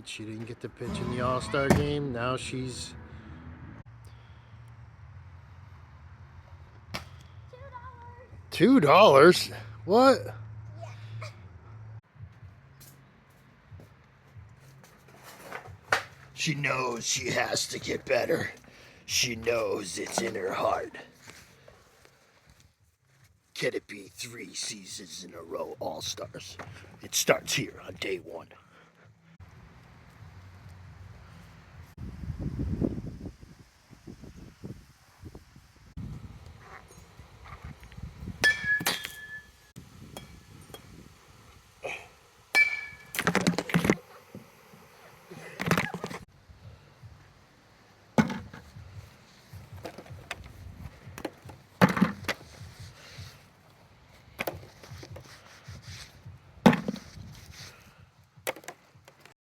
She didn't get to pitch in the All-Star game. Now she's $2. What? She knows she has to get better. She knows it's in her heart. Can it be 3 seasons in a row All-Stars? It starts here on day 1.